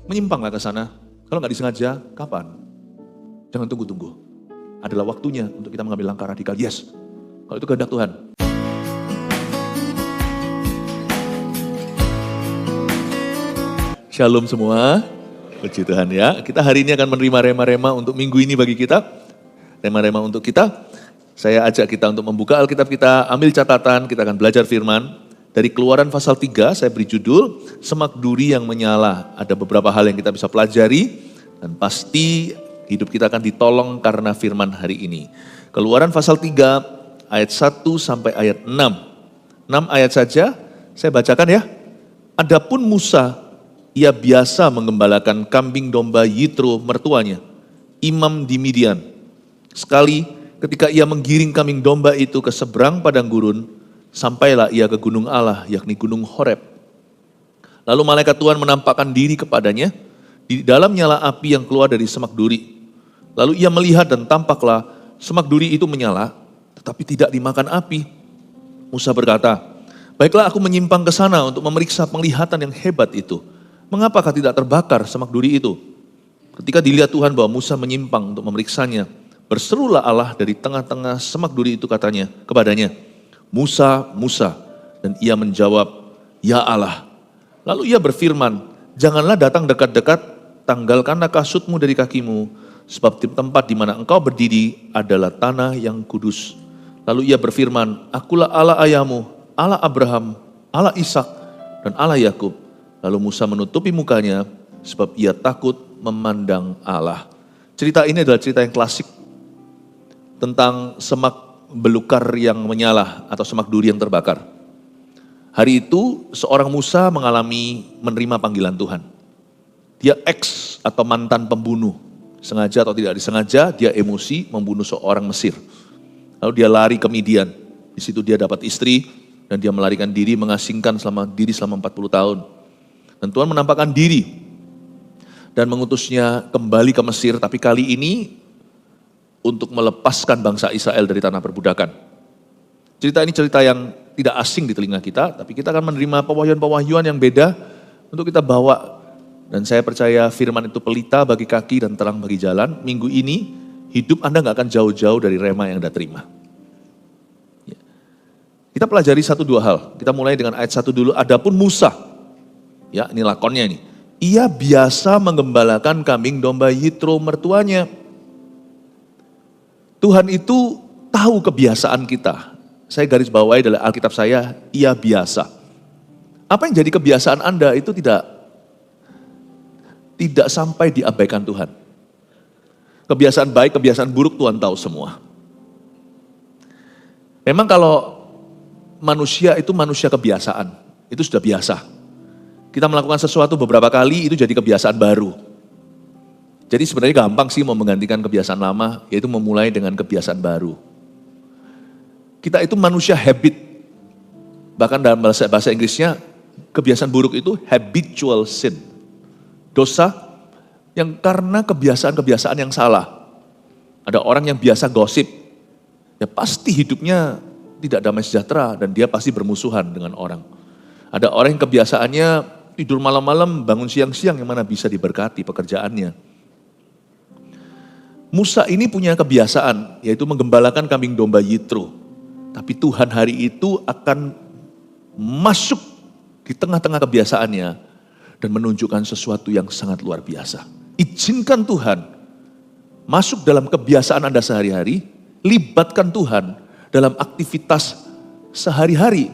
Menyimpang nggak ke sana? Kalau nggak disengaja, kapan? Jangan tunggu-tunggu. Adalah waktunya untuk kita mengambil langkah radikal. Yes, kalau itu kehendak Tuhan. Shalom semua, puji Tuhan ya. Kita hari ini akan menerima rema-rema untuk minggu ini bagi kita. Rema-rema untuk kita. Saya ajak kita untuk membuka Alkitab kita, ambil catatan, kita akan belajar firman. Dari Keluaran pasal 3, saya beri judul, Semak Duri yang Menyala. Ada beberapa hal yang kita bisa pelajari, dan pasti hidup kita akan ditolong karena firman hari ini. Keluaran pasal 3, ayat 1 sampai ayat 6. 6 ayat saja, saya bacakan ya. Adapun Musa, ia biasa menggembalakan kambing domba Yitro mertuanya, imam di Midian. Sekali ketika ia menggiring kambing domba itu ke seberang padang gurun, sampailah ia ke gunung Allah, yakni gunung Horeb. Lalu malaikat Tuhan menampakkan diri kepadanya, di dalam nyala api yang keluar dari semak duri. Lalu ia melihat dan tampaklah semak duri itu menyala, tetapi tidak dimakan api. Musa berkata, baiklah aku menyimpang ke sana untuk memeriksa penglihatan yang hebat itu. Mengapakah tidak terbakar semak duri itu? Ketika dilihat Tuhan bahwa Musa menyimpang untuk memeriksanya, berserulah Allah dari tengah-tengah semak duri itu kepadanya, Musa, Musa. Dan ia menjawab, ya Allah. Lalu ia berfirman, janganlah datang dekat-dekat, tanggalkanlah kasutmu dari kakimu, sebab tempat di mana engkau berdiri adalah tanah yang kudus. Lalu ia berfirman, akulah Allah ayahmu, Allah Abraham, Allah Ishak, dan Allah Yakub. Lalu Musa menutupi mukanya, sebab ia takut memandang Allah. Cerita ini adalah cerita yang klasik, tentang semak belukar yang menyala atau semak duri yang terbakar. Hari itu seorang Musa menerima panggilan Tuhan. Dia ex atau mantan pembunuh. Sengaja atau tidak disengaja dia emosi membunuh seorang Mesir. Lalu dia lari ke Midian. Di situ dia dapat istri dan dia melarikan diri mengasingkan selama 40 tahun. Dan Tuhan menampakkan diri dan mengutusnya kembali ke Mesir, tapi kali ini untuk melepaskan bangsa Israel dari tanah perbudakan. Cerita ini cerita yang tidak asing di telinga kita, tapi kita akan menerima pewahyuan-pewahyuan yang beda untuk kita bawa. Dan saya percaya firman itu pelita bagi kaki dan terang bagi jalan. Minggu ini hidup Anda gak akan jauh-jauh dari rema yang Anda terima. Ya. Kita pelajari 1-2 hal. Kita mulai dengan ayat 1 dulu. Adapun Musa, ya ini lakonnya ini. Ia biasa menggembalakan kambing domba Yitro mertuanya. Tuhan itu tahu kebiasaan kita. Saya garis bawahi dalam Alkitab saya, ia biasa. Apa yang jadi kebiasaan Anda itu tidak sampai diabaikan Tuhan. Kebiasaan baik, kebiasaan buruk Tuhan tahu semua. Memang kalau manusia itu manusia kebiasaan, itu sudah biasa. Kita melakukan sesuatu beberapa kali itu jadi kebiasaan baru. Jadi sebenarnya gampang sih mau menggantikan kebiasaan lama, yaitu memulai dengan kebiasaan baru. Kita itu manusia habit. Bahkan dalam bahasa Inggrisnya, kebiasaan buruk itu habitual sin. Dosa yang karena kebiasaan-kebiasaan yang salah. Ada orang yang biasa gosip, ya pasti hidupnya tidak damai sejahtera dan dia pasti bermusuhan dengan orang. Ada orang yang kebiasaannya tidur malam-malam, bangun siang-siang yang mana bisa diberkati pekerjaannya. Musa ini punya kebiasaan, yaitu menggembalakan kambing domba Yitro. Tapi Tuhan hari itu akan masuk di tengah-tengah kebiasaannya dan menunjukkan sesuatu yang sangat luar biasa. Izinkan Tuhan masuk dalam kebiasaan Anda sehari-hari, libatkan Tuhan dalam aktivitas sehari-hari.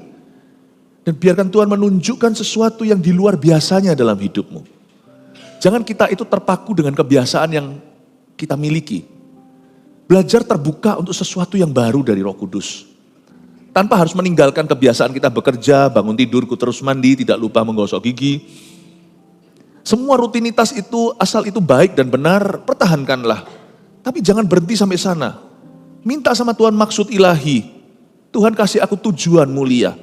Dan biarkan Tuhan menunjukkan sesuatu yang di luar biasanya dalam hidupmu. Jangan kita itu terpaku dengan kebiasaan yang kita miliki. Belajar terbuka untuk sesuatu yang baru dari Roh Kudus. Tanpa harus meninggalkan kebiasaan kita bekerja, bangun tidur, terus mandi, tidak lupa menggosok gigi. Semua rutinitas itu, asal itu baik dan benar, pertahankanlah. Tapi jangan berhenti sampai sana. Minta sama Tuhan maksud ilahi. Tuhan kasih aku tujuan mulia.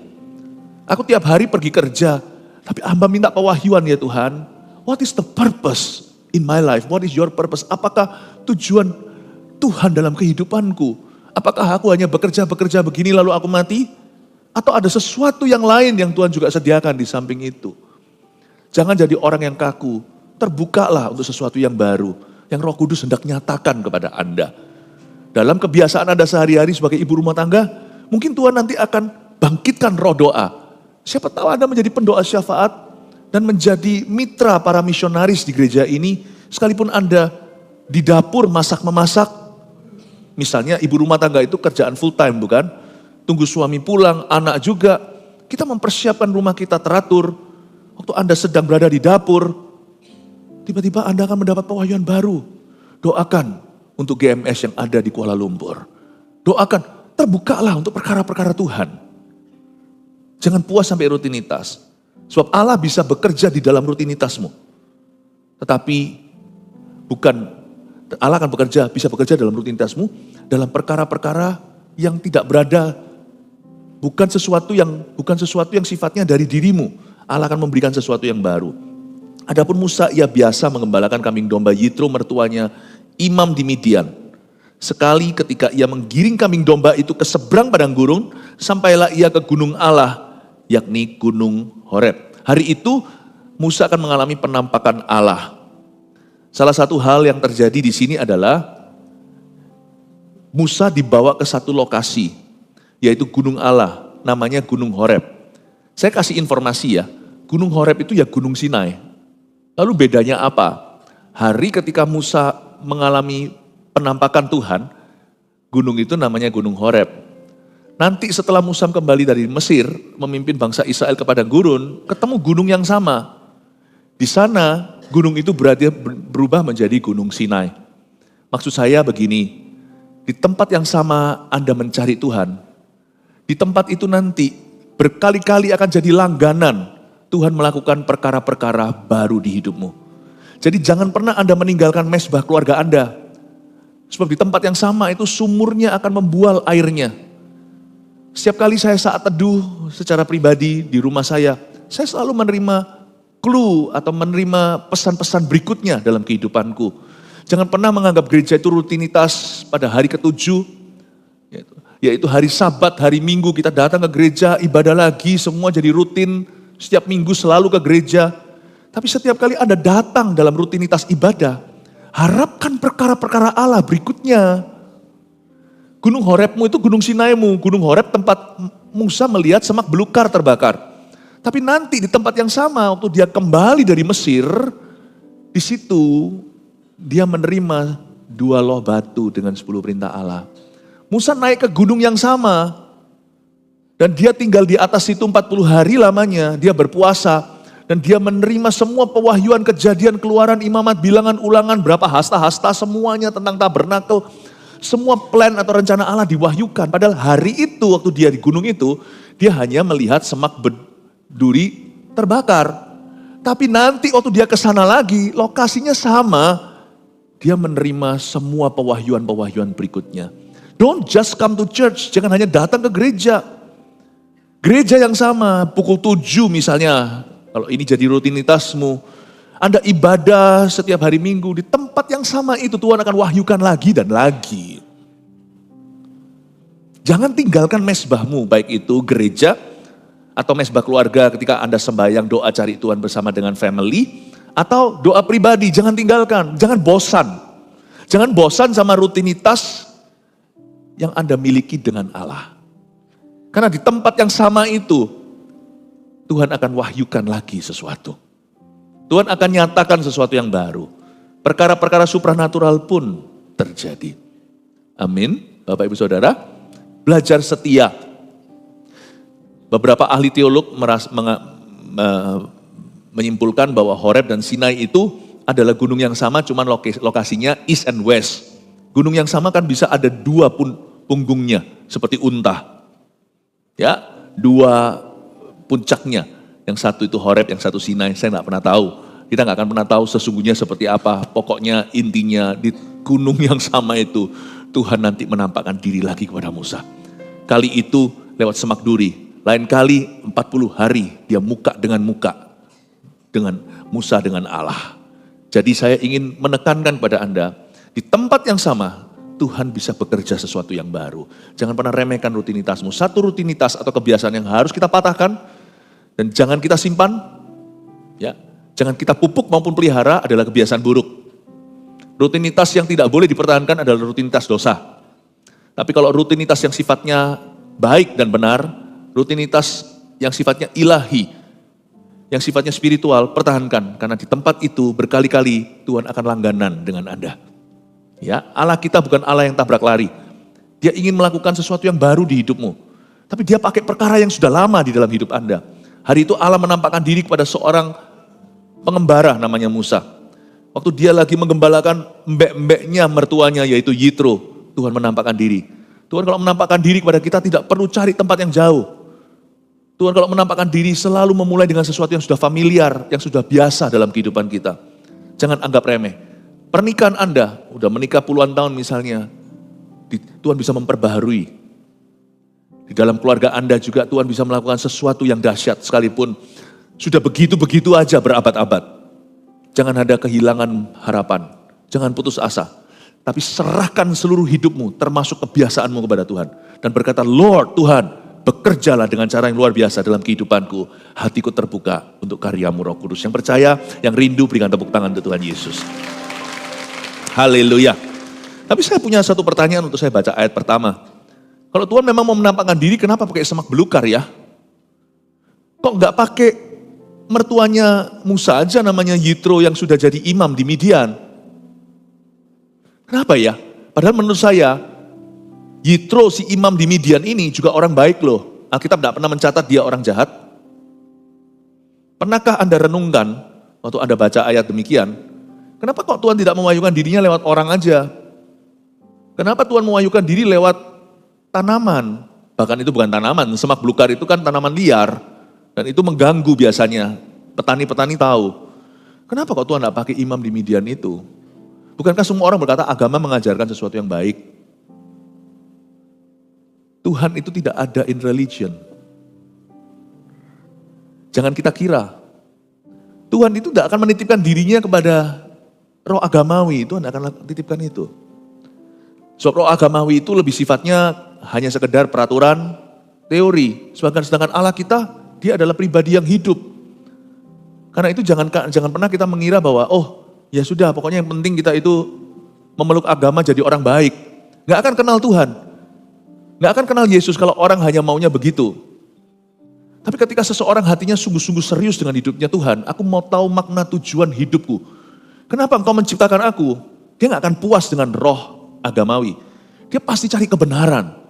Aku tiap hari pergi kerja, tapi hamba minta pewahyuan ya Tuhan. What is the purpose in my life? What is your purpose? Apakah tujuan Tuhan dalam kehidupanku? Apakah aku hanya bekerja begini lalu aku mati? Atau ada sesuatu yang lain yang Tuhan juga sediakan di samping itu? Jangan jadi orang yang kaku. terbukalah untuk sesuatu yang baru, yang Roh Kudus hendak nyatakan kepada Anda. Dalam kebiasaan Anda sehari-hari sebagai ibu rumah tangga, mungkin Tuhan nanti akan bangkitkan roh doa. Siapa tahu Anda menjadi pendoa syafaat dan menjadi mitra para misionaris di gereja ini, sekalipun Anda di dapur masak-memasak. Misalnya ibu rumah tangga itu kerjaan full time bukan? Tunggu suami pulang, anak juga. Kita mempersiapkan rumah kita teratur. Waktu Anda sedang berada di dapur, tiba-tiba Anda akan mendapat pewahyuan baru. Doakan untuk GMS yang ada di Kuala Lumpur. Doakan, terbukalah untuk perkara-perkara Tuhan. Jangan puas sampai rutinitas. Sebab Allah bisa bekerja di dalam rutinitasmu. Tetapi Allah akan bisa bekerja dalam rutinitasmu, dalam perkara-perkara yang tidak berada, bukan sesuatu yang sifatnya dari dirimu. Allah akan memberikan sesuatu yang baru. Adapun Musa, ia biasa mengembalakan kambing domba Yitro mertuanya, imam di Midian. Sekali ketika ia menggiring kambing domba itu ke seberang padang gurun, sampailah ia ke gunung Allah, yakni gunung Horeb. Hari itu Musa akan mengalami penampakan Allah. Salah satu hal yang terjadi di sini adalah Musa dibawa ke satu lokasi, yaitu gunung Allah, namanya gunung Horeb. Saya kasih informasi ya, gunung Horeb itu ya gunung Sinai. Lalu bedanya apa? Hari ketika Musa mengalami penampakan Tuhan, gunung itu namanya gunung Horeb. Nanti setelah Musa kembali dari Mesir, memimpin bangsa Israel ke padang gurun, ketemu gunung yang sama. Di sana gunung itu berubah menjadi gunung Sinai. Maksud saya begini, di tempat yang sama Anda mencari Tuhan, di tempat itu nanti berkali-kali akan jadi langganan Tuhan melakukan perkara-perkara baru di hidupmu. Jadi jangan pernah Anda meninggalkan mezbah keluarga Anda. Sebab di tempat yang sama itu sumurnya akan membual airnya. Setiap kali saya saat teduh secara pribadi di rumah saya selalu menerima clue atau menerima pesan-pesan berikutnya dalam kehidupanku. Jangan pernah menganggap gereja itu rutinitas pada hari ke-7, yaitu hari Sabat, hari Minggu kita datang ke gereja, ibadah lagi, semua jadi rutin, setiap minggu selalu ke gereja. Tapi setiap kali Anda datang dalam rutinitas ibadah, harapkan perkara-perkara Allah berikutnya. Gunung Horebmu itu gunung Sinaimu. Gunung Horeb tempat Musa melihat semak belukar terbakar. Tapi nanti di tempat yang sama waktu dia kembali dari Mesir, di situ dia menerima 2 loh batu dengan 10 perintah Allah. Musa naik ke gunung yang sama dan dia tinggal di atas situ 40 hari lamanya. Dia berpuasa. Dan dia menerima semua pewahyuan, kejadian, keluaran, imamat, bilangan, ulangan, berapa hasta-hasta, semuanya tentang tabernakel. Semua plan atau rencana Allah diwahyukan. Padahal hari itu waktu dia di gunung itu, dia hanya melihat semak duri terbakar. Tapi nanti waktu dia ke sana lagi, lokasinya sama. Dia menerima semua pewahyuan-pewahyuan berikutnya. Don't just come to church, jangan hanya datang ke gereja. Gereja yang sama, pukul 7 misalnya. Kalau ini jadi rutinitasmu, Anda ibadah setiap hari Minggu, di tempat yang sama itu Tuhan akan wahyukan lagi dan lagi. Jangan tinggalkan mezbahmu, baik itu gereja atau mezbah keluarga ketika Anda sembahyang doa cari Tuhan bersama dengan family, atau doa pribadi, jangan tinggalkan, jangan bosan. Jangan bosan sama rutinitas yang Anda miliki dengan Allah. Karena di tempat yang sama itu, Tuhan akan wahyukan lagi sesuatu. Tuhan akan nyatakan sesuatu yang baru. Perkara-perkara supranatural pun terjadi. Amin. Bapak Ibu Saudara, belajar setia. Beberapa ahli teolog menyimpulkan bahwa Horeb dan Sinai itu adalah gunung yang sama, cuman lokasinya east and west. Gunung yang sama kan bisa ada 2 punggungnya, seperti unta. Ya, 2 puncaknya, yang satu itu Horeb, yang satu Sinai, saya nggak pernah tahu. Kita nggak akan pernah tahu sesungguhnya seperti apa. Pokoknya intinya di gunung yang sama itu, Tuhan nanti menampakkan diri lagi kepada Musa. Kali itu lewat semak duri, lain kali 40 hari dia muka dengan Musa dengan Allah. Jadi saya ingin menekankan pada Anda, di tempat yang sama, Tuhan bisa bekerja sesuatu yang baru. Jangan pernah remehkan rutinitasmu. Satu rutinitas atau kebiasaan yang harus kita patahkan, dan jangan kita simpan, ya, Jangan kita pupuk maupun pelihara adalah kebiasaan buruk. Rutinitas yang tidak boleh dipertahankan adalah rutinitas dosa. Tapi kalau rutinitas yang sifatnya baik dan benar, rutinitas yang sifatnya ilahi, yang sifatnya spiritual, pertahankan. Karena di tempat itu berkali-kali Tuhan akan langganan dengan Anda. Ya, Allah kita bukan Allah yang tabrak lari. Dia ingin melakukan sesuatu yang baru di hidupmu. Tapi dia pakai perkara yang sudah lama di dalam hidup Anda. Hari itu Allah menampakkan diri kepada seorang pengembara namanya Musa. Waktu dia lagi menggembalakan mbek-mbeknya mertuanya yaitu Yitro, Tuhan menampakkan diri. Tuhan kalau menampakkan diri kepada kita tidak perlu cari tempat yang jauh. Tuhan kalau menampakkan diri selalu memulai dengan sesuatu yang sudah familiar, yang sudah biasa dalam kehidupan kita. Jangan anggap remeh. Pernikahan Anda, udah menikah puluhan tahun misalnya, Tuhan bisa memperbaharui. Di dalam keluarga Anda juga Tuhan bisa melakukan sesuatu yang dahsyat sekalipun sudah begitu-begitu aja berabad-abad. Jangan ada kehilangan harapan. Jangan putus asa. Tapi serahkan seluruh hidupmu termasuk kebiasaanmu kepada Tuhan. Dan berkata, Lord Tuhan, bekerjalah dengan cara yang luar biasa dalam kehidupanku. Hatiku terbuka untuk karyamu Roh Kudus. Yang percaya, yang rindu berikan tepuk tangan untuk Tuhan Yesus. Haleluya. Tapi saya punya satu pertanyaan untuk saya baca ayat pertama. Kalau Tuhan memang mau menampakkan diri, kenapa pakai semak belukar ya? Kok nggak pakai mertuanya Musa aja namanya Yitro yang sudah jadi imam di Midian? Kenapa ya? Padahal menurut saya, Yitro si imam di Midian ini juga orang baik loh. Alkitab tidak pernah mencatat dia orang jahat. Pernahkah Anda renungkan waktu Anda baca ayat demikian? Kenapa kok Tuhan tidak mewayukan dirinya lewat orang aja? Kenapa Tuhan mewayukan diri lewat tanaman? Bahkan itu bukan tanaman, semak belukar itu kan tanaman liar. Dan itu mengganggu biasanya, petani-petani tahu. Kenapa kok Tuhan tidak pakai imam di Midian itu? Bukankah semua orang berkata agama mengajarkan sesuatu yang baik? Tuhan itu tidak ada in religion. Jangan kita kira. Tuhan itu tidak akan menitipkan dirinya kepada roh agamawi, Tuhan akan titipkan itu. Sebab roh agamawi itu lebih sifatnya hanya sekedar peraturan, teori. Sedangkan Allah kita, dia adalah pribadi yang hidup. Karena itu jangan pernah kita mengira bahwa, oh ya sudah pokoknya yang penting kita itu memeluk agama jadi orang baik. Gak akan kenal Tuhan. Gak akan kenal Yesus kalau orang hanya maunya begitu. Tapi ketika seseorang hatinya sungguh-sungguh serius dengan hidupnya Tuhan, aku mau tahu makna tujuan hidupku. Kenapa engkau menciptakan aku? Dia gak akan puas dengan roh agamawi. Dia pasti cari kebenaran.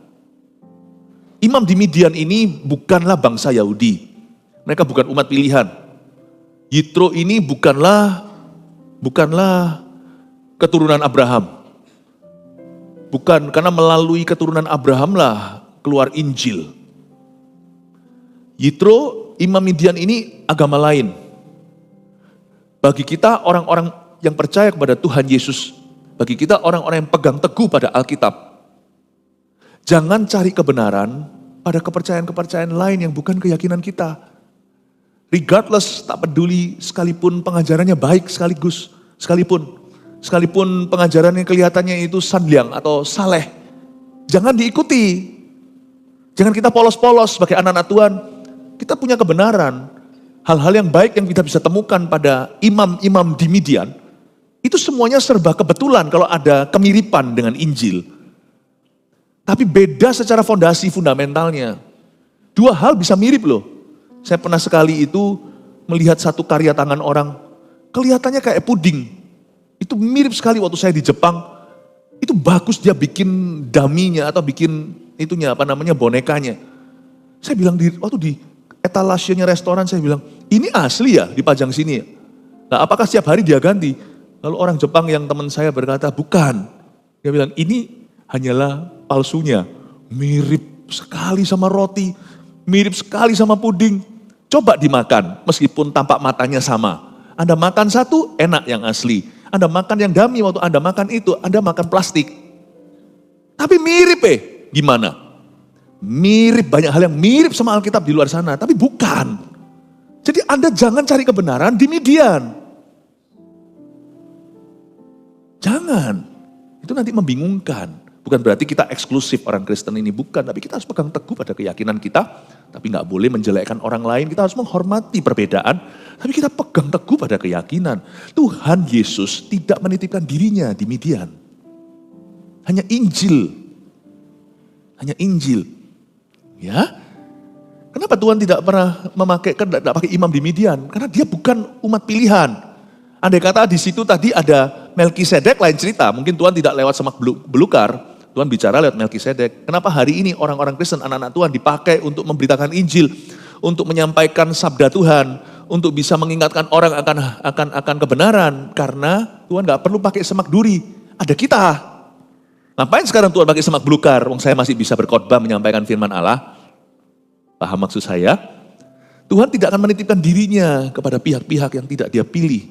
Imam di Midian ini bukanlah bangsa Yahudi. Mereka bukan umat pilihan. Yitro ini bukanlah keturunan Abraham. Bukan, karena melalui keturunan Abraham lah keluar Injil. Yitro, Imam Midian ini agama lain. Bagi kita orang-orang yang percaya kepada Tuhan Yesus, bagi kita orang-orang yang pegang teguh pada Alkitab, jangan cari kebenaran pada kepercayaan-kepercayaan lain yang bukan keyakinan kita. Regardless, tak peduli sekalipun pengajarannya baik sekalipun pengajarannya kelihatannya itu sanliang atau saleh, jangan diikuti. Jangan kita polos-polos sebagai anak-anak Tuhan. Kita punya kebenaran. Hal-hal yang baik yang kita bisa temukan pada imam-imam di Midian, itu semuanya serba kebetulan kalau ada kemiripan dengan Injil. Tapi beda secara fondasi fundamentalnya. Dua hal bisa mirip loh. Saya pernah sekali itu melihat satu karya tangan orang, kelihatannya kayak puding. Itu mirip sekali waktu saya di Jepang. Itu bagus dia bikin daminya atau bikin bonekanya. Saya bilang waktu di etalasenya restoran, saya bilang, ini asli ya dipajang sini ya? Nah, apakah setiap hari dia ganti? Lalu orang Jepang yang teman saya berkata, bukan. Dia bilang, ini hanyalah palsunya. Mirip sekali sama roti, mirip sekali sama puding. Coba dimakan, meskipun tampak matanya sama. Anda makan satu, enak yang asli. Anda makan yang dummy, waktu Anda makan itu, Anda makan plastik. Tapi mirip gimana? Mirip, banyak hal yang mirip sama Alkitab di luar sana, tapi bukan. Jadi Anda jangan cari kebenaran di Midian. Jangan. Itu nanti membingungkan. Bukan berarti kita eksklusif orang Kristen ini, bukan. Tapi kita harus pegang teguh pada keyakinan kita. Tapi gak boleh menjelekkan orang lain, kita harus menghormati perbedaan. Tapi kita pegang teguh pada keyakinan. Tuhan Yesus tidak menitipkan dirinya di Midian. Hanya Injil. Hanya Injil. Ya. Kenapa Tuhan tidak pernah tidak pakai imam di Midian? Karena dia bukan umat pilihan. Andai kata di situ tadi ada Melkisedek, lain cerita. Mungkin Tuhan tidak lewat semak belukar. Tuhan bicara lewat Melkisedek. Kenapa hari ini orang-orang Kristen, anak-anak Tuhan dipakai untuk memberitakan Injil, untuk menyampaikan sabda Tuhan, untuk bisa mengingatkan orang akan kebenaran. Karena Tuhan gak perlu pakai semak duri. Ada kita. Ngapain sekarang Tuhan pakai semak belukar? Wong saya masih bisa berkhotbah menyampaikan firman Allah. Paham maksud saya? Tuhan tidak akan menitipkan dirinya kepada pihak-pihak yang tidak dia pilih.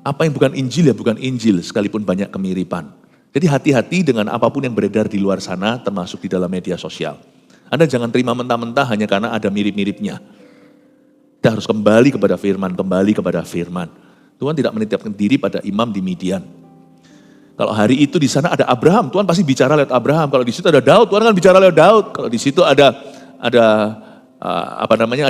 Apa yang bukan Injil ya bukan Injil, sekalipun banyak kemiripan. Jadi hati-hati dengan apapun yang beredar di luar sana, termasuk di dalam media sosial. Anda jangan terima mentah-mentah hanya karena ada mirip-miripnya. Kita harus kembali kepada firman. Tuhan tidak menitipkan diri pada imam di Midian. Kalau hari itu di sana ada Abraham, Tuhan pasti bicara lewat Abraham. Kalau di situ ada Daud, Tuhan akan bicara lewat Daud. Kalau di situ ada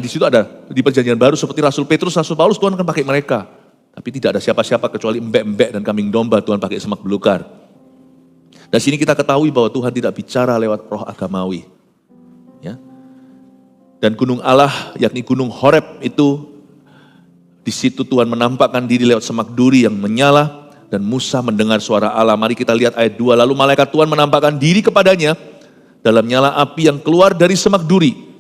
di situ ada di perjanjian baru seperti Rasul Petrus, Rasul Paulus, Tuhan akan pakai mereka. Tapi tidak ada siapa-siapa kecuali embek-embek dan kambing domba Tuhan pakai semak belukar. Dan sini kita ketahui bahwa Tuhan tidak bicara lewat roh agamawi. Ya. Dan gunung Allah, yakni gunung Horeb itu, di situ Tuhan menampakkan diri lewat semak duri yang menyala, dan Musa mendengar suara Allah. Mari kita lihat ayat 2, lalu malaikat Tuhan menampakkan diri kepadanya dalam nyala api yang keluar dari semak duri.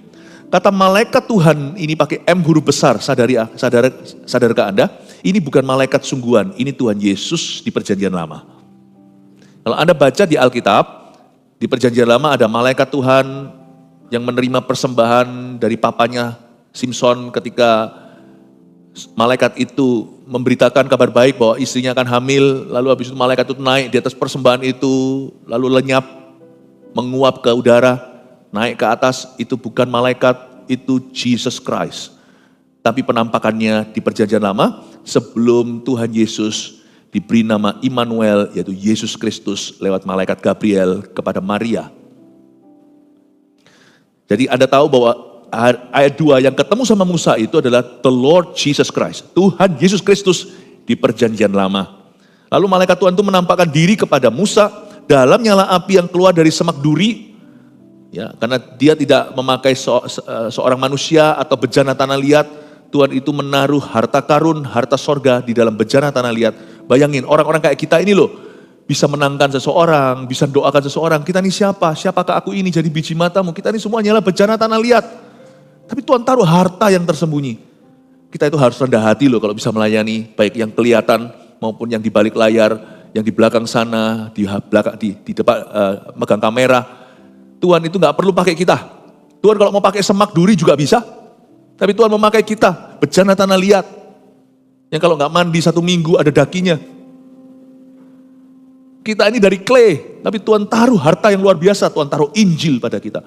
Kata malaikat Tuhan ini pakai M huruf besar, sadarkah Anda? Ini bukan malaikat sungguhan, ini Tuhan Yesus di perjanjian lama. Kalau Anda baca di Alkitab, di perjanjian lama ada malaikat Tuhan yang menerima persembahan dari papanya Simson ketika malaikat itu memberitakan kabar baik bahwa istrinya akan hamil, lalu habis itu malaikat itu naik di atas persembahan itu, lalu lenyap, menguap ke udara, naik ke atas. Itu bukan malaikat, itu Jesus Christ. Tapi penampakannya di perjanjian lama sebelum Tuhan Yesus diberi nama Immanuel, yaitu Yesus Kristus lewat malaikat Gabriel kepada Maria. Jadi Anda tahu bahwa ayat 2 yang ketemu sama Musa itu adalah the Lord Jesus Christ. Tuhan Yesus Kristus di perjanjian lama. Lalu malaikat Tuhan itu menampakkan diri kepada Musa dalam nyala api yang keluar dari semak duri. Ya, karena dia tidak memakai seorang manusia atau bejana tanah liat. Tuhan itu menaruh harta karun, harta sorga di dalam bejana tanah liat. Bayangin orang-orang kayak kita ini loh, bisa menangkan seseorang, bisa doakan seseorang. Kita ini siapa? Siapakah aku ini jadi biji matamu? Kita ini semua hanyalah bejana tanah liat. Tapi Tuhan taruh harta yang tersembunyi. Kita itu harus rendah hati loh kalau bisa melayani, baik yang kelihatan maupun yang di balik layar, yang di belakang sana, di depan megang kamera. Tuhan itu gak perlu pakai kita. Tuhan kalau mau pakai semak duri juga bisa. Tapi Tuhan memakai kita, bejana tanah liat. Yang kalau gak mandi 1 minggu ada dakinya. Kita ini dari clay, tapi Tuhan taruh harta yang luar biasa. Tuhan taruh Injil pada kita.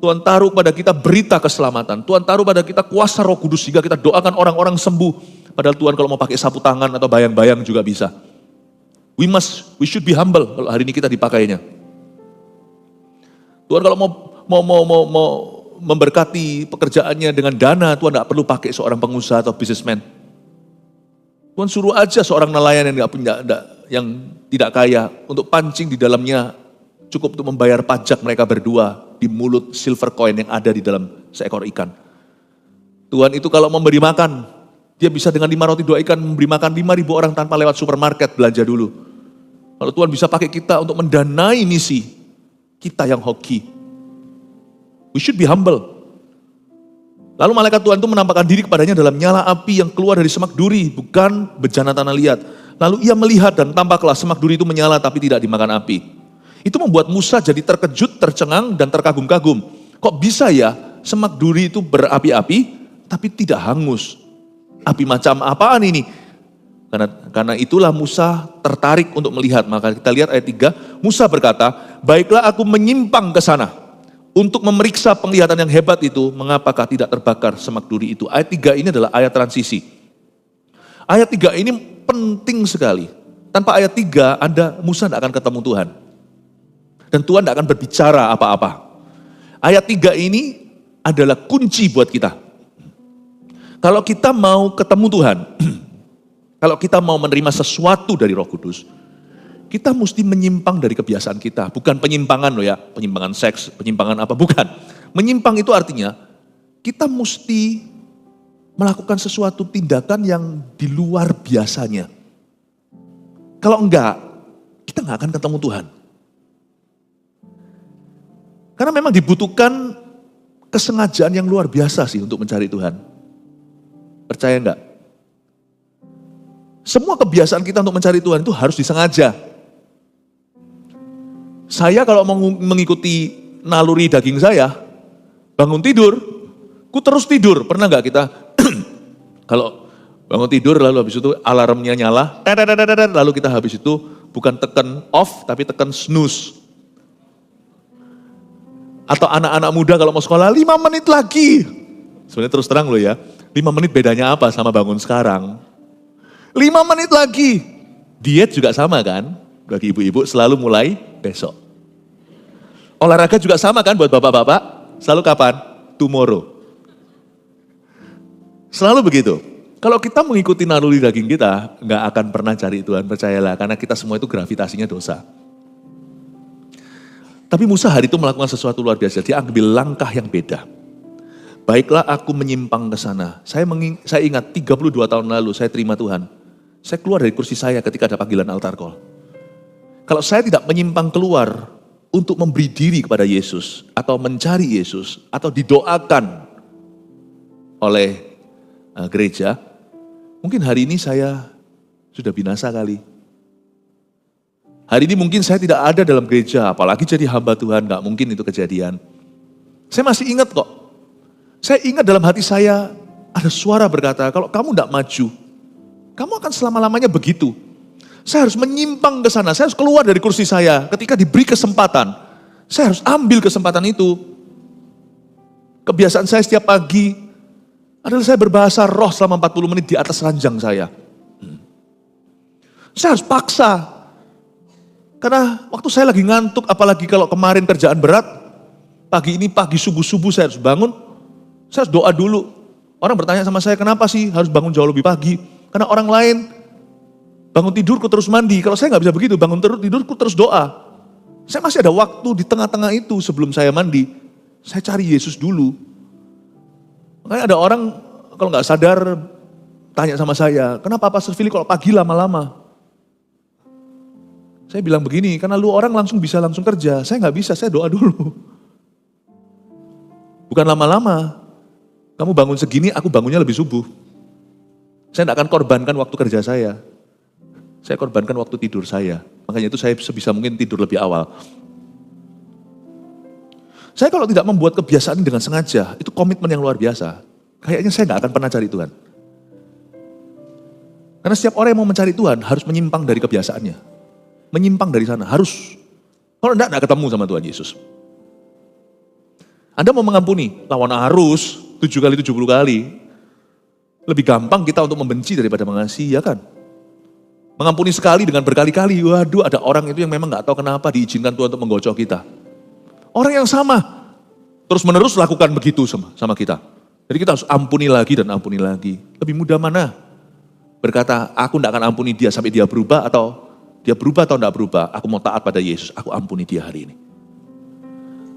Tuhan taruh pada kita berita keselamatan. Tuhan taruh pada kita kuasa Roh Kudus sehingga kita doakan orang-orang sembuh. Padahal Tuhan kalau mau pakai sapu tangan atau bayang-bayang juga bisa. We should be humble kalau hari ini kita dipakainya. Tuhan kalau mau memberkati pekerjaannya dengan dana, Tuhan tidak perlu pakai seorang pengusaha atau businessman. Tuhan suruh aja seorang nelayan yang tidak kaya untuk pancing di dalamnya, cukup untuk membayar pajak mereka berdua di mulut silver coin yang ada di dalam seekor ikan. Tuhan itu kalau memberi makan, dia bisa dengan 5 roti 2 ikan memberi makan 5.000 orang tanpa lewat supermarket belanja dulu. Kalau Tuhan bisa pakai kita untuk mendanai misi, kita yang hoki. We should be humble. Lalu malaikat Tuhan itu menampakkan diri kepadanya dalam nyala api yang keluar dari semak duri, bukan bejana tanah liat. Lalu ia melihat dan tampaklah semak duri itu menyala tapi tidak dimakan api. Itu membuat Musa jadi terkejut, tercengang, dan terkagum-kagum. Kok bisa ya semak duri itu berapi-api tapi tidak hangus? Api macam apaan ini? Karena itulah Musa tertarik untuk melihat. Maka kita lihat ayat 3, Musa berkata, baiklah aku menyimpang ke sana untuk memeriksa penglihatan yang hebat itu, mengapakah tidak terbakar semak duri itu. Ayat 3 ini adalah ayat transisi. Ayat 3 ini penting sekali. Tanpa ayat 3, Musa tidak akan ketemu Tuhan. Dan Tuhan tidak akan berbicara apa-apa. Ayat 3 ini adalah kunci buat kita. Kalau kita mau ketemu Tuhan, kalau kita mau menerima sesuatu dari Roh Kudus, kita mesti menyimpang dari kebiasaan kita. Bukan penyimpangan loh ya, penyimpangan seks, penyimpangan apa, bukan. Menyimpang itu artinya kita mesti melakukan sesuatu tindakan yang di luar biasanya. Kalau enggak, kita enggak akan ketemu Tuhan. Karena memang dibutuhkan kesengajaan yang luar biasa sih untuk mencari Tuhan. Percaya enggak? Semua kebiasaan kita untuk mencari Tuhan itu harus disengaja. Saya kalau mau mengikuti naluri daging saya, bangun tidur, ku terus tidur. Pernah enggak kita kalau bangun tidur lalu habis itu alarmnya nyala, lalu kita habis itu bukan tekan off tapi tekan snooze. Atau anak-anak muda kalau mau sekolah 5 menit lagi. Sebenarnya terus terang loh ya, 5 menit bedanya apa sama bangun sekarang? 5 menit lagi. Diet juga sama kan? Bagi ibu-ibu selalu mulai besok. Olahraga juga sama kan buat bapak-bapak? Selalu kapan? Tomorrow. Selalu begitu. Kalau kita mengikuti naluri daging kita, nggak akan pernah cari Tuhan, percayalah. Karena kita semua itu gravitasinya dosa. Tapi Musa hari itu melakukan sesuatu luar biasa. Dia ambil langkah yang beda. Baiklah aku menyimpang ke sana. Saya ingat 32 tahun lalu saya terima Tuhan. Saya keluar dari kursi saya ketika ada panggilan altar call. Kalau saya tidak menyimpang keluar untuk memberi diri kepada Yesus, atau mencari Yesus, atau didoakan oleh gereja, mungkin hari ini saya sudah binasa kali. Hari ini mungkin saya tidak ada dalam gereja, apalagi jadi hamba Tuhan, gak mungkin itu kejadian. Saya masih ingat kok. Saya ingat dalam hati saya ada suara berkata, kalau kamu tidak maju, kamu akan selama-lamanya begitu. Saya harus menyimpang ke sana, saya harus keluar dari kursi saya. Ketika diberi kesempatan, saya harus ambil kesempatan itu. Kebiasaan saya setiap pagi adalah saya berbahasa roh selama 40 menit di atas ranjang saya. Saya harus paksa. Karena waktu saya lagi ngantuk, apalagi kalau kemarin kerjaan berat, pagi ini pagi subuh-subuh saya harus bangun, saya harus doa dulu. Orang bertanya sama saya, kenapa sih harus bangun jauh lebih pagi? Karena orang lain bangun tidurku terus mandi. Kalau saya nggak bisa begitu, bangun tidurku terus doa. Saya masih ada waktu di tengah-tengah itu sebelum saya mandi. Saya cari Yesus dulu. Makanya ada orang kalau nggak sadar tanya sama saya, kenapa Pastor Philip kalau pagi lama-lama? Saya bilang begini, karena lu orang langsung bisa langsung kerja. Saya nggak bisa, saya doa dulu. Bukan lama-lama. Kamu bangun segini, aku bangunnya lebih subuh. Saya tidak akan korbankan waktu kerja saya. Saya korbankan waktu tidur saya. Makanya itu saya sebisa mungkin tidur lebih awal. Saya kalau tidak membuat kebiasaan dengan sengaja, itu komitmen yang luar biasa. Kayaknya saya nggak akan pernah cari Tuhan. Karena setiap orang yang mau mencari Tuhan harus menyimpang dari kebiasaannya. Menyimpang dari sana, harus. Kalau enggak ketemu sama Tuhan Yesus. Anda mau mengampuni, lawan arus 7 kali 70 kali. Lebih gampang kita untuk membenci daripada mengasihi, ya kan? Mengampuni sekali dengan berkali-kali, waduh ada orang itu yang memang gak tahu kenapa diizinkan Tuhan untuk menggocok kita. Orang yang sama, terus menerus lakukan begitu sama kita. Jadi kita harus ampuni lagi dan ampuni lagi. Lebih mudah mana? Berkata, aku gak akan ampuni dia sampai dia berubah, atau dia berubah atau gak berubah, aku mau taat pada Yesus, aku ampuni dia hari ini.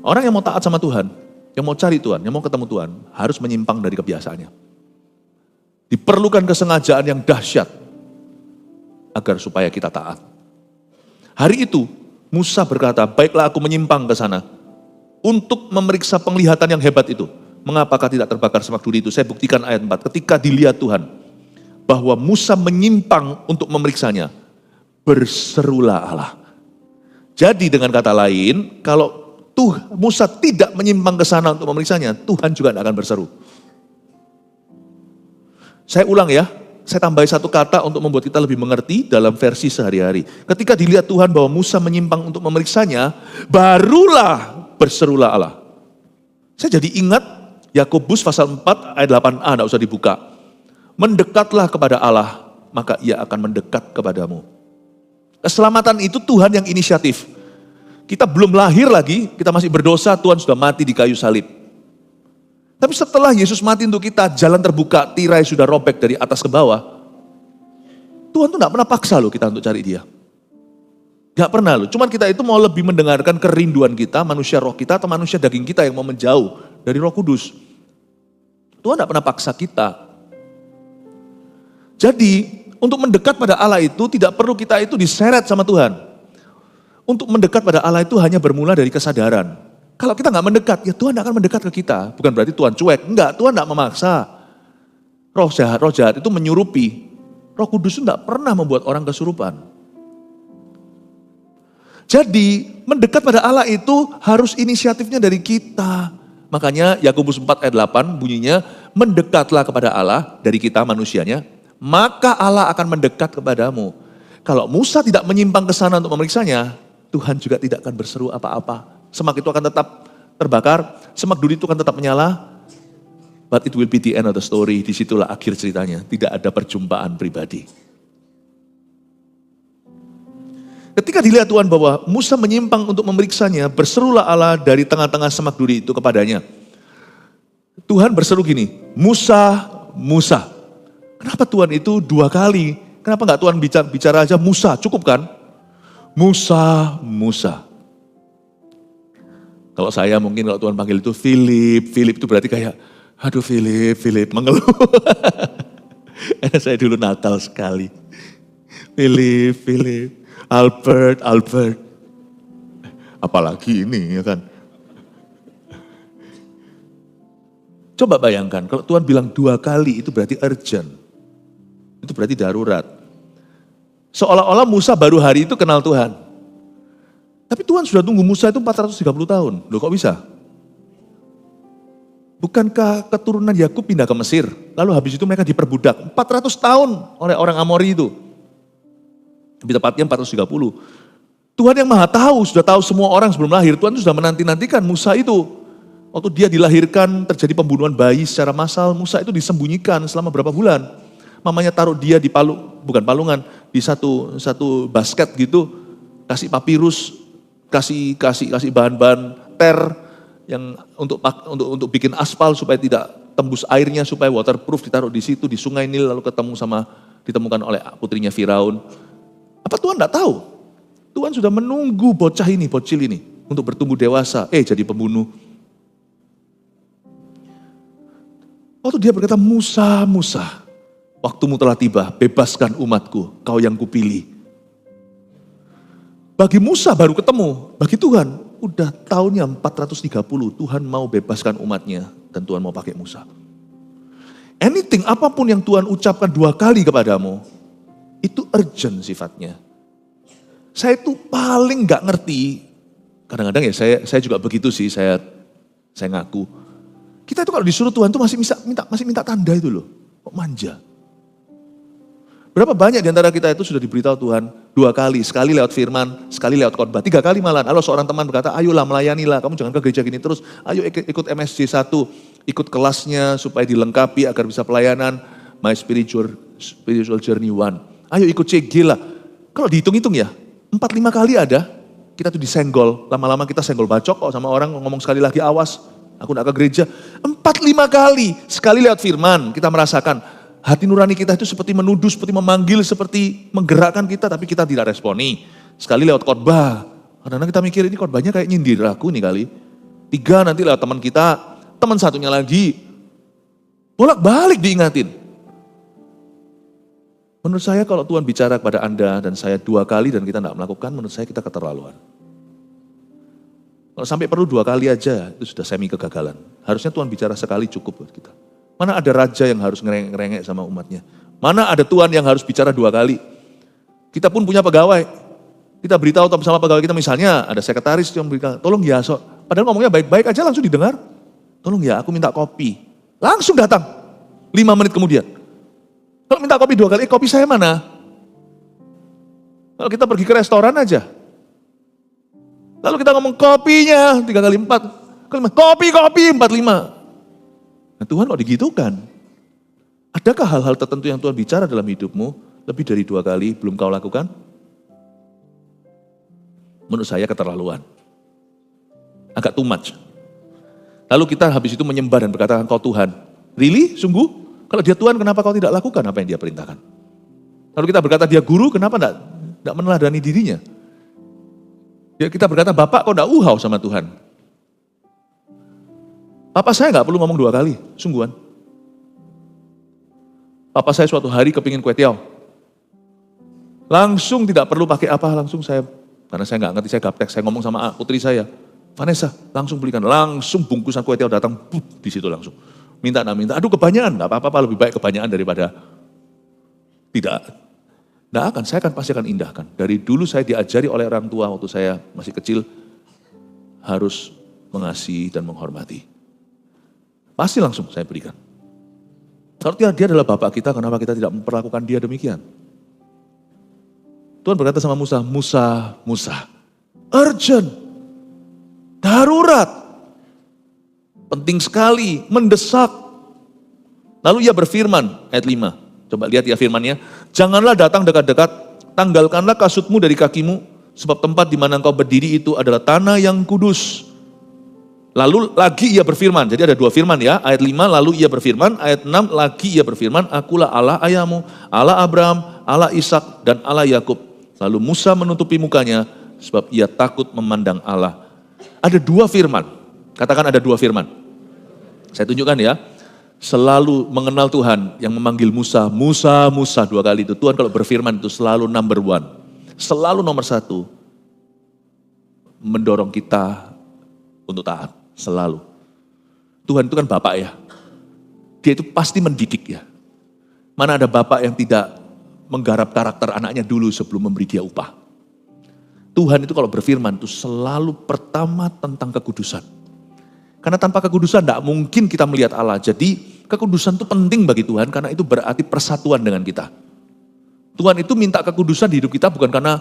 Orang yang mau taat sama Tuhan, yang mau cari Tuhan, yang mau ketemu Tuhan, harus menyimpang dari kebiasaannya. Diperlukan kesengajaan yang dahsyat agar supaya kita taat. Hari itu Musa berkata, baiklah aku menyimpang ke sana untuk memeriksa penglihatan yang hebat itu. Mengapakah tidak terbakar semak duri itu? Saya buktikan ayat 4. Ketika dilihat Tuhan bahwa Musa menyimpang untuk memeriksanya, berserulah Allah. Jadi dengan kata lain, kalau Musa tidak menyimpang ke sana untuk memeriksanya, Tuhan juga tidak akan berseru. Saya ulang ya, saya tambahi satu kata untuk membuat kita lebih mengerti dalam versi sehari-hari. Ketika dilihat Tuhan bahwa Musa menyimpang untuk memeriksanya, barulah berserulah Allah. Saya jadi ingat Yakobus pasal 4 ayat 8a, tidak usah dibuka. Mendekatlah kepada Allah, maka ia akan mendekat kepadamu. Keselamatan itu Tuhan yang inisiatif. Kita belum lahir lagi, kita masih berdosa, Tuhan sudah mati di kayu salib. Tapi setelah Yesus mati untuk kita, jalan terbuka, tirai sudah robek dari atas ke bawah. Tuhan tuh gak pernah paksa loh kita untuk cari dia. Gak pernah loh, cuman kita itu mau lebih mendengarkan kerinduan kita, manusia roh kita atau manusia daging kita yang mau menjauh dari Roh Kudus. Tuhan gak pernah paksa kita. Jadi, untuk mendekat pada Allah itu tidak perlu kita itu diseret sama Tuhan. Untuk mendekat pada Allah itu hanya bermula dari kesadaran. Kalau kita gak mendekat, ya Tuhan akan mendekat ke kita. Bukan berarti Tuhan cuek, enggak, Tuhan gak memaksa. Roh jahat itu menyurupi. Roh Kudus itu tidak pernah membuat orang kesurupan. Jadi mendekat pada Allah itu harus inisiatifnya dari kita. Makanya Yakobus 4 ayat 8 bunyinya, mendekatlah kepada Allah dari kita manusianya, maka Allah akan mendekat kepadamu. Kalau Musa tidak menyimpang ke sana untuk memeriksanya, Tuhan juga tidak akan berseru apa-apa. Semak itu akan tetap terbakar, semak duri itu akan tetap menyala. But it will be the end of the story. Disitulah akhir ceritanya. Tidak ada perjumpaan pribadi. Ketika dilihat Tuhan bahwa Musa menyimpang untuk memeriksanya, berserulah Allah dari tengah-tengah semak duri itu kepadanya. Tuhan berseru gini, Musa, Musa. Kenapa Tuhan itu 2 kali? Kenapa enggak Tuhan bicara aja Musa, cukup kan? Musa, Musa. Kalau saya mungkin kalau Tuhan panggil itu Philip itu berarti kayak, aduh Philip, mengeluh. Saya dulu nakal sekali. Philip, Albert. Apalagi ini ya kan. Coba bayangkan, kalau Tuhan bilang 2 kali itu berarti urgent. Itu berarti darurat. Seolah-olah Musa baru hari itu kenal Tuhan. Tapi Tuhan sudah tunggu Musa itu 430 tahun. Loh kok bisa? Bukankah keturunan Yakub pindah ke Mesir? Lalu habis itu mereka diperbudak. 400 tahun oleh orang Amori itu. Lebih tepatnya 430. Tuhan yang maha tahu, sudah tahu semua orang sebelum lahir. Tuhan sudah menanti-nantikan Musa itu. Waktu dia dilahirkan terjadi pembunuhan bayi secara massal. Musa itu disembunyikan selama berapa bulan. Mamanya taruh dia di bukan palungan, di satu basket gitu. Kasih papirus, kasih bahan-bahan ter. Yang untuk bikin aspal supaya tidak tembus airnya, supaya waterproof, ditaruh di situ di Sungai Nil, lalu ditemukan oleh putrinya Firaun. Apa Tuhan tidak tahu? Tuhan sudah menunggu bocil ini untuk bertumbuh dewasa, jadi pembunuh. Waktu dia berkata, Musa, waktumu telah tiba, bebaskan umatku, kau yang kupilih. Bagi Musa baru ketemu, bagi Tuhan udah tahunnya 430, Tuhan mau bebaskan umatnya dan Tuhan mau pakai Musa. Anything, apapun yang Tuhan ucapkan 2 kali kepadamu, itu urgent sifatnya. Saya itu paling gak ngerti, kadang-kadang ya saya juga begitu sih, saya ngaku. Kita itu kalau disuruh Tuhan itu masih minta tanda itu loh, kok manja. Berapa banyak di antara kita itu sudah diberitahu Tuhan 2 kali, sekali lewat firman, sekali lewat khotbah, 3 kali malah. Lalu seorang teman berkata, ayolah melayanilah, kamu jangan ke gereja gini terus, ayo ikut MSJ 1, ikut kelasnya supaya dilengkapi agar bisa pelayanan, My Spiritual Journey 1. Ayo ikut CG lah. Kalau dihitung-hitung ya, 4-5 kali ada, kita tuh disenggol, lama-lama kita senggol bacok kok sama orang ngomong sekali lagi, awas, aku gak ke gereja. 4-5 kali, sekali lewat firman, kita merasakan, hati nurani kita itu seperti menuduh, seperti memanggil, seperti menggerakkan kita, tapi kita tidak responi. Sekali lewat khotbah, kadang-kadang kita mikir ini khotbahnya kayak nyindir aku nih kali. 3 nanti lewat teman kita, teman satunya lagi. Bolak-balik diingatin. Menurut saya kalau Tuhan bicara kepada Anda dan saya 2 kali dan kita tidak melakukan, menurut saya kita keterlaluan. Kalau sampai perlu 2 kali aja, itu sudah semi kegagalan. Harusnya Tuhan bicara sekali cukup buat kita. Mana ada raja yang harus ngerengek sama umatnya. Mana ada Tuhan yang harus bicara 2 kali. Kita pun punya pegawai. Kita beritahu sama pegawai kita, misalnya ada sekretaris yang beritahu, tolong ya padahal ngomongnya baik-baik aja langsung didengar. Tolong ya aku minta kopi. Langsung datang. 5 menit kemudian. Kalau minta kopi 2 kali, kopi saya mana? Kalau kita pergi ke restoran aja. Lalu kita ngomong kopinya 3 kali 4. Kopi 4-5. Nah, Tuhan kok digitukan? Adakah hal-hal tertentu yang Tuhan bicara dalam hidupmu lebih dari 2 kali belum kau lakukan? Menurut saya keterlaluan. Agak too much. Lalu kita habis itu menyembah dan berkata, Engkau Tuhan. Really? Sungguh? Kalau dia Tuhan, kenapa kau tidak lakukan apa yang dia perintahkan? Lalu kita berkata dia guru, kenapa tidak meneladani dirinya? Ya, kita berkata, Bapak kok tidak uhau sama Tuhan? Papa saya nggak perlu ngomong 2 kali, sungguhan. Papa saya suatu hari kepingin kue tiaw. Langsung tidak perlu pakai apa, langsung karena saya nggak ngerti, saya gaptek, saya ngomong sama putri saya, Vanessa, langsung belikan, langsung bungkusan kue tiaw datang, di situ langsung. Minta, aduh kebanyakan, nggak apa-apa, lebih baik kebanyakan daripada tidak. Saya pasti akan indahkan. Dari dulu saya diajari oleh orang tua waktu saya masih kecil, harus mengasihi dan menghormati. Pasti langsung saya berikan. Kalau dia adalah Bapak kita, kenapa kita tidak memperlakukan dia demikian? Tuhan berkata sama Musa, Musa, urgent, darurat, penting sekali, mendesak. Lalu ia berfirman, ayat 5, coba lihat ya firmannya, janganlah datang dekat-dekat, tanggalkanlah kasutmu dari kakimu, sebab tempat di mana engkau berdiri itu adalah tanah yang kudus. Lalu lagi ia berfirman, jadi ada 2 firman ya, ayat 5 lalu ia berfirman, ayat 6 lagi ia berfirman, akulah Allah ayahmu, Allah Abraham, Allah Ishak dan Allah Yakub. Lalu Musa menutupi mukanya sebab ia takut memandang Allah. Ada 2 firman, katakan ada 2 firman. Saya tunjukkan ya, selalu mengenal Tuhan yang memanggil Musa, Musa, 2 kali itu. Tuhan kalau berfirman itu selalu number 1, selalu nomor 1, mendorong kita untuk taat. Selalu. Tuhan itu kan Bapak ya. Dia itu pasti mendidik ya. Mana ada Bapak yang tidak menggarap karakter anaknya dulu sebelum memberi dia upah. Tuhan itu kalau berfirman itu selalu pertama tentang kekudusan. Karena tanpa kekudusan tidak mungkin kita melihat Allah. Jadi kekudusan itu penting bagi Tuhan karena itu berarti persatuan dengan kita. Tuhan itu minta kekudusan di hidup kita bukan karena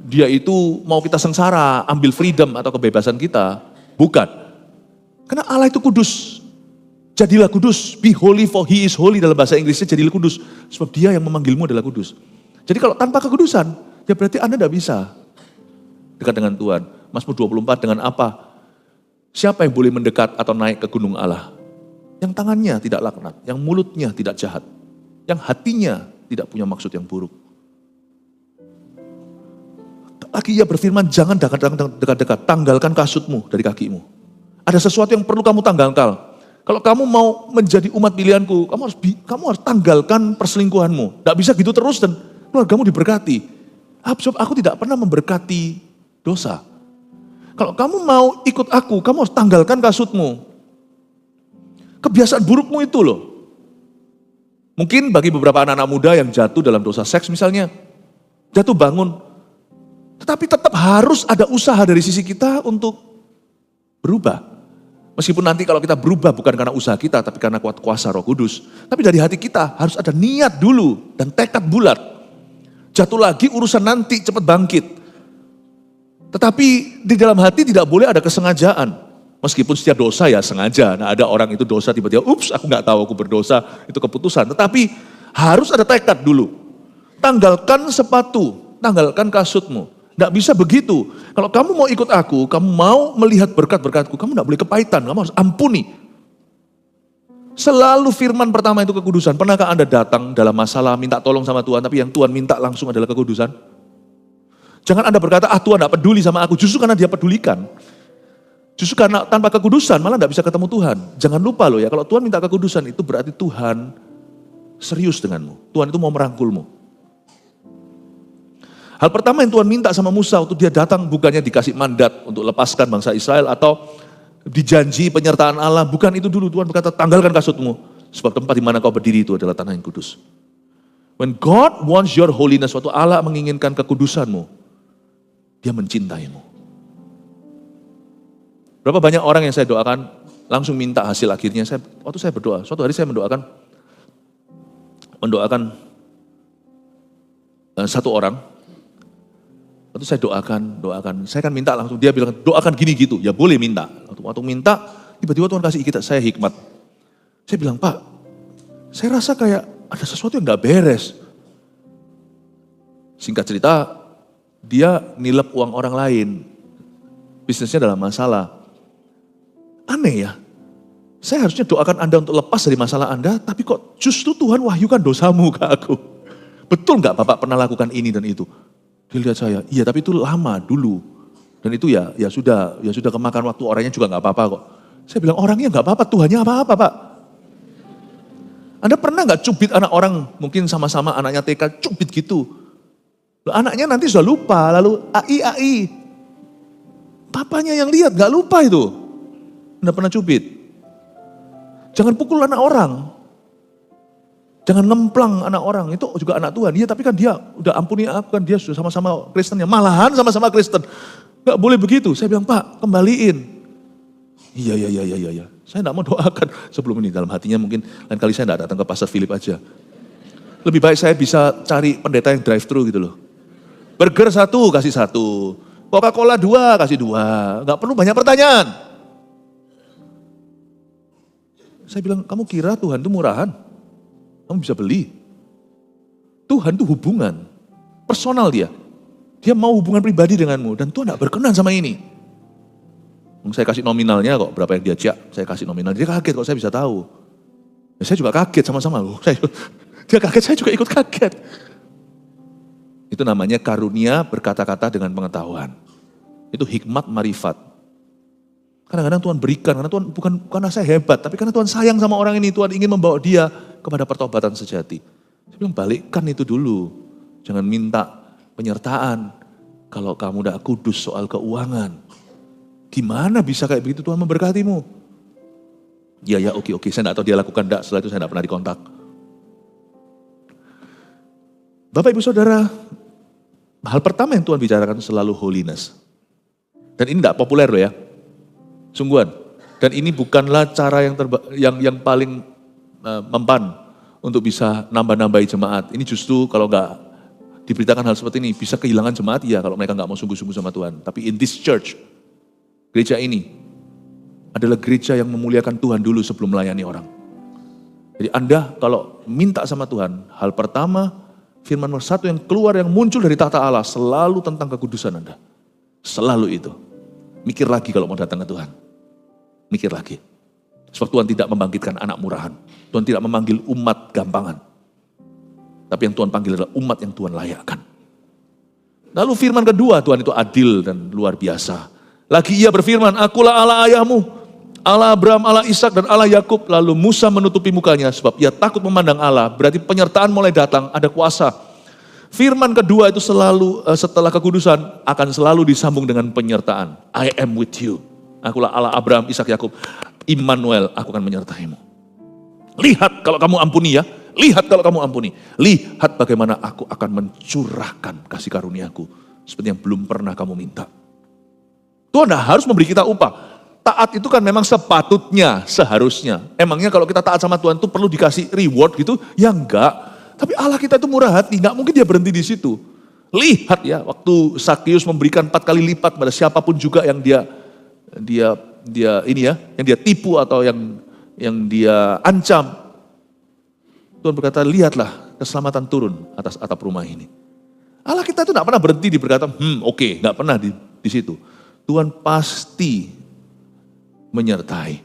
dia itu mau kita sengsara, ambil freedom atau kebebasan kita. Bukan. Karena Allah itu kudus. Jadilah kudus. Be holy for he is holy dalam bahasa Inggrisnya jadilah kudus. Sebab dia yang memanggilmu adalah kudus. Jadi kalau tanpa kekudusan, ya berarti Anda tidak bisa dekat dengan Tuhan. Mazmur 24 dengan apa? Siapa yang boleh mendekat atau naik ke gunung Allah? Yang tangannya tidak laknat, yang mulutnya tidak jahat, yang hatinya tidak punya maksud yang buruk. Lagi ia berfirman, jangan dekat-dekat, tanggalkan kasutmu dari kakimu. Ada sesuatu yang perlu kamu tanggalkan. Kalau kamu mau menjadi umat pilihanku, kamu harus tanggalkan perselingkuhanmu. Tidak bisa gitu terus dan keluargamu diberkati. Sebab aku tidak pernah memberkati dosa. Kalau kamu mau ikut aku, kamu harus tanggalkan kasutmu. Kebiasaan burukmu itu loh. Mungkin bagi beberapa anak-anak muda yang jatuh dalam dosa seks misalnya, jatuh bangun. Tetapi tetap harus ada usaha dari sisi kita untuk berubah. Meskipun nanti kalau kita berubah bukan karena usaha kita, tapi karena kuat kuasa Roh Kudus. Tapi dari hati kita harus ada niat dulu dan tekad bulat. Jatuh lagi urusan nanti cepat bangkit. Tetapi di dalam hati tidak boleh ada kesengajaan. Meskipun setiap dosa ya sengaja. Nah ada orang itu dosa tiba-tiba, ups aku nggak tahu aku berdosa, itu keputusan. Tetapi harus ada tekad dulu. Tanggalkan sepatu, tanggalkan kasutmu. Tidak bisa begitu. Kalau kamu mau ikut aku, kamu mau melihat berkat-berkatku, kamu tidak boleh kepahitan, kamu harus ampuni. Selalu firman pertama itu kekudusan. Pernahkah Anda datang dalam masalah, minta tolong sama Tuhan, tapi yang Tuhan minta langsung adalah kekudusan? Jangan Anda berkata, Tuhan tidak peduli sama aku, justru karena dia pedulikan. Justru karena tanpa kekudusan malah tidak bisa ketemu Tuhan. Jangan lupa loh ya, kalau Tuhan minta kekudusan itu berarti Tuhan serius denganmu. Tuhan itu mau merangkulmu. Hal pertama yang Tuhan minta sama Musa waktu dia datang bukannya dikasih mandat untuk lepaskan bangsa Israel atau dijanji penyertaan Allah. Bukan itu dulu, Tuhan berkata tanggalkan kasutmu. Sebab tempat di mana kau berdiri itu adalah tanah yang kudus. When God wants your holiness, waktu Allah menginginkan kekudusanmu, dia mencintaimu. Berapa banyak orang yang saya doakan langsung minta hasil akhirnya. Waktu saya berdoa, suatu hari saya mendoakan satu orang. Waktu saya doakan, saya kan minta langsung, dia bilang doakan gini gitu, ya boleh minta. Waktu minta, tiba-tiba Tuhan kasih saya hikmat. Saya bilang, Pak, saya rasa kayak ada sesuatu yang gak beres. Singkat cerita, dia nilep uang orang lain, bisnisnya dalam masalah. Aneh ya. Saya harusnya doakan Anda untuk lepas dari masalah Anda, tapi kok justru Tuhan wahyukan dosamu ke aku. Betul nggak Bapak pernah lakukan ini dan itu? Dia lihat saya, iya tapi itu lama dulu. Dan itu ya sudah kemakan waktu, orangnya juga nggak apa-apa kok. Saya bilang orangnya nggak apa-apa, Tuhannya apa-apa Pak. Anda pernah nggak cubit anak orang, mungkin sama-sama anaknya TK, cubit gitu. Anaknya nanti sudah lupa, lalu AI. Papanya yang lihat nggak lupa itu. Anda pernah cubit. Jangan pukul anak orang. Jangan nemplang anak orang, itu juga anak Tuhan. Iya tapi kan dia udah ampuni aku kan, dia sudah sama-sama Kristen ya. Malahan sama-sama Kristen. Gak boleh begitu. Saya bilang Pak kembaliin. Iya. Saya gak mau doakan sebelum ini. Dalam hatinya mungkin lain kali saya gak datang ke Pastor Philip aja. Lebih baik saya bisa cari pendeta yang drive thru gitu loh. Burger 1 kasih 1. Coca-Cola 2 kasih 2. Gak perlu banyak pertanyaan. Saya bilang, kamu kira Tuhan itu murahan? Kamu bisa beli. Tuhan itu hubungan. Personal dia. Dia mau hubungan pribadi denganmu. Dan Tuhan tidak berkenan sama ini. Saya kasih nominalnya kok, berapa yang diajak. Saya kasih nominal. Dia kaget kok saya bisa tahu. Ya, saya juga kaget sama-sama. Dia kaget, saya juga ikut kaget. Itu namanya karunia berkata-kata dengan pengetahuan. Itu hikmat marifat. Kadang-kadang Tuhan berikan, karena Tuhan bukan karena saya hebat, tapi karena Tuhan sayang sama orang ini, Tuhan ingin membawa dia kepada pertobatan sejati. Saya bilang balikkan itu dulu, jangan minta penyertaan. Kalau kamu udah kudus soal keuangan, gimana bisa kayak begitu Tuhan memberkatimu? Ya oke, saya enggak tahu dia lakukan enggak, setelah itu saya enggak pernah dikontak. Bapak Ibu Saudara, hal pertama yang Tuhan bicarakan selalu holiness. Dan ini enggak populer loh ya. Sungguhan. Dan ini bukanlah cara yang paling mempan untuk bisa nambah-nambahi jemaat. Ini justru kalau nggak diberitakan hal seperti ini, bisa kehilangan jemaat ya kalau mereka nggak mau sungguh-sungguh sama Tuhan. Tapi in this church, gereja ini adalah gereja yang memuliakan Tuhan dulu sebelum melayani orang. Jadi Anda kalau minta sama Tuhan, hal pertama firman nomor 1 yang keluar yang muncul dari tahta Allah selalu tentang kekudusan Anda. Selalu itu. Mikir lagi kalau mau datang ke Tuhan. Mikir lagi. Sebab Tuhan tidak membangkitkan anak murahan. Tuhan tidak memanggil umat gampangan. Tapi yang Tuhan panggil adalah umat yang Tuhan layakkan. Lalu firman kedua, Tuhan itu adil dan luar biasa. Lagi ia berfirman, akulah Allah ayahmu, Allah Abraham, Allah Ishak dan Allah Yakub. Lalu Musa menutupi mukanya sebab ia takut memandang Allah. Berarti penyertaan mulai datang, ada kuasa. Firman kedua itu selalu setelah kekudusan akan selalu disambung dengan penyertaan. I am with you. Akulah Allah Abraham, Ishak, Yakub. Immanuel, aku akan menyertaimu. Lihat kalau kamu ampuni ya. Lihat kalau kamu ampuni. Lihat bagaimana aku akan mencurahkan kasih karuniaku. Seperti yang belum pernah kamu minta. Tuhan tidak harus memberi kita upah. Taat itu kan memang sepatutnya, seharusnya. Emangnya kalau kita taat sama Tuhan itu perlu dikasih reward gitu? Ya enggak. Tapi Allah kita itu murah hati, enggak mungkin dia berhenti di situ. Lihat ya, waktu Sakius memberikan 4 kali lipat pada siapapun juga yang dia ini ya, yang dia tipu atau yang dia ancam. Tuhan berkata, lihatlah keselamatan turun atas atap rumah ini. Allah kita itu enggak pernah berhenti di berkata, oke, enggak pernah di situ. Tuhan pasti menyertai.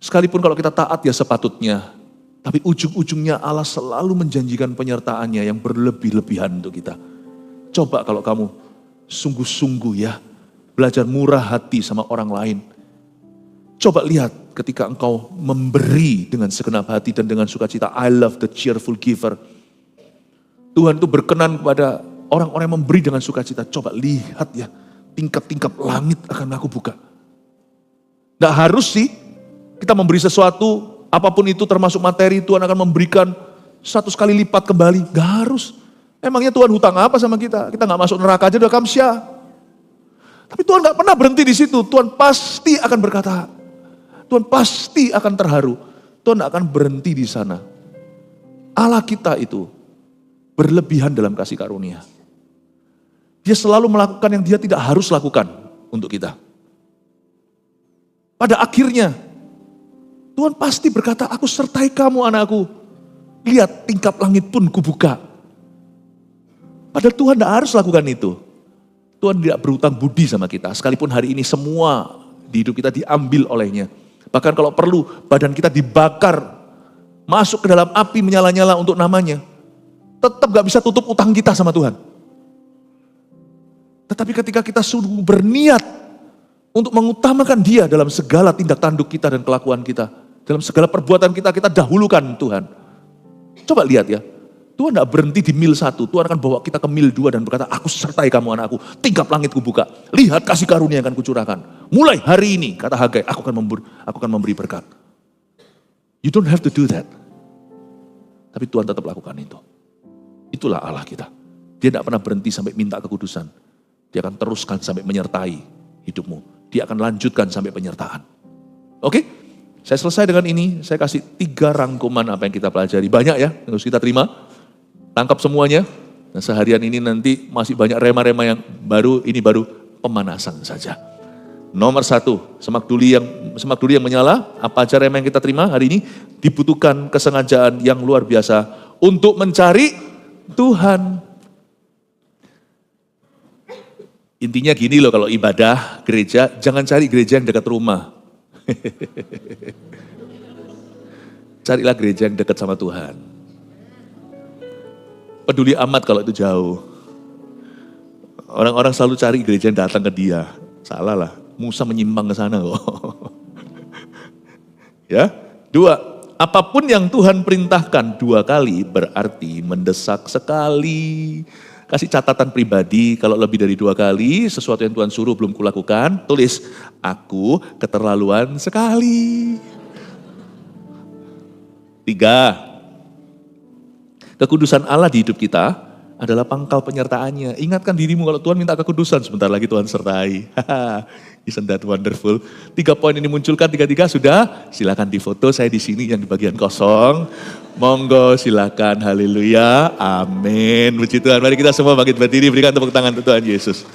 Sekalipun kalau kita taat ya sepatutnya, tapi ujung-ujungnya Allah selalu menjanjikan penyertaannya yang berlebih-lebihan untuk kita. Coba kalau kamu sungguh-sungguh ya, belajar murah hati sama orang lain. Coba lihat ketika engkau memberi dengan segenap hati dan dengan sukacita. I love the cheerful giver. Tuhan itu berkenan kepada orang-orang yang memberi dengan sukacita. Coba lihat ya, tingkap-tingkap langit akan aku buka. Nggak harus sih kita memberi sesuatu, apapun itu termasuk materi, Tuhan akan memberikan 100 kali lipat kembali. Nggak harus. Emangnya Tuhan hutang apa sama kita? Kita nggak masuk neraka aja udah kamsya. Tapi Tuhan nggak pernah berhenti di situ. Tuhan pasti akan berkata, Tuhan pasti akan terharu. Tuhan nggak akan berhenti di sana. Allah kita itu berlebihan dalam kasih karunia. Dia selalu melakukan yang dia tidak harus lakukan untuk kita. Pada akhirnya, Tuhan pasti berkata, aku sertai kamu anakku. Lihat tingkap langit pun kubuka. Padahal Tuhan tidak harus lakukan itu. Tuhan tidak berhutang budi sama kita. Sekalipun hari ini semua di hidup kita diambil olehnya. Bahkan kalau perlu badan kita dibakar, masuk ke dalam api menyala-nyala untuk namanya. Tetap gak bisa tutup utang kita sama Tuhan. Tetapi ketika kita sungguh berniat untuk mengutamakan Dia dalam segala tindak tanduk kita dan kelakuan kita, dalam segala perbuatan kita, kita dahulukan Tuhan. Coba lihat ya, Tuhan tidak berhenti di mil 1, Tuhan akan bawa kita ke mil 2 dan berkata, aku sertai kamu anakku, tingkap langit kubuka, lihat kasih karunia yang akan kucurahkan. Mulai hari ini, kata Hagai, aku akan memberi berkat. You don't have to do that. Tapi Tuhan tetap lakukan itu. Itulah Allah kita. Dia tidak pernah berhenti sampai minta kekudusan. Dia akan teruskan sampai menyertai hidupmu. Dia akan lanjutkan sampai penyertaan. Oke? Saya selesai dengan ini, saya kasih 3 rangkuman apa yang kita pelajari. Banyak ya, yang harus kita terima. Tangkap semuanya. Nah, seharian ini nanti masih banyak rema-rema yang baru, ini baru pemanasan saja. Nomor 1, semak duli yang menyala. Apa aja rema yang kita terima hari ini? Dibutuhkan kesengajaan yang luar biasa untuk mencari Tuhan. Intinya gini loh, kalau ibadah gereja, jangan cari gereja yang dekat rumah. Carilah gereja yang dekat sama Tuhan. Peduli amat kalau itu jauh. Orang-orang selalu cari gereja yang datang ke dia. Salah lah, Musa menyimpang ke sana kok. Ya, 2, apapun yang Tuhan perintahkan 2 kali berarti mendesak sekali. Kasih catatan pribadi, kalau lebih dari 2 kali, sesuatu yang Tuhan suruh belum kulakukan, tulis, aku keterlaluan sekali. 3, kekudusan Allah di hidup kita adalah pangkal penyertaannya. Ingatkan dirimu kalau Tuhan minta kekudusan, sebentar lagi Tuhan sertai. Isn't that wonderful? 3 poin ini munculkan, 3 sudah, silakan difoto, saya di sini yang di bagian kosong. Monggo silakan, haleluya, amin. Puji Tuhan, mari kita semua bangkit berdiri, berikan tepuk tangan untuk Tuhan Yesus.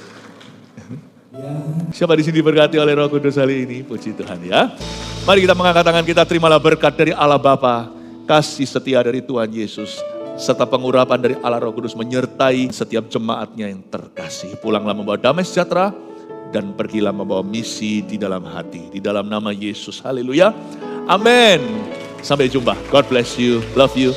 Siapa di sini diberkati oleh Roh Kudus hari ini? Puji Tuhan ya. Mari kita mengangkat tangan kita, terimalah berkat dari Allah Bapa, kasih setia dari Tuhan Yesus, serta pengurapan dari Allah Roh Kudus menyertai setiap jemaatnya yang terkasih. Pulanglah membawa damai sejahtera dan pergilah membawa misi di dalam hati. Di dalam nama Yesus, haleluya, amin. Sampai jumpa. God bless you. Love you.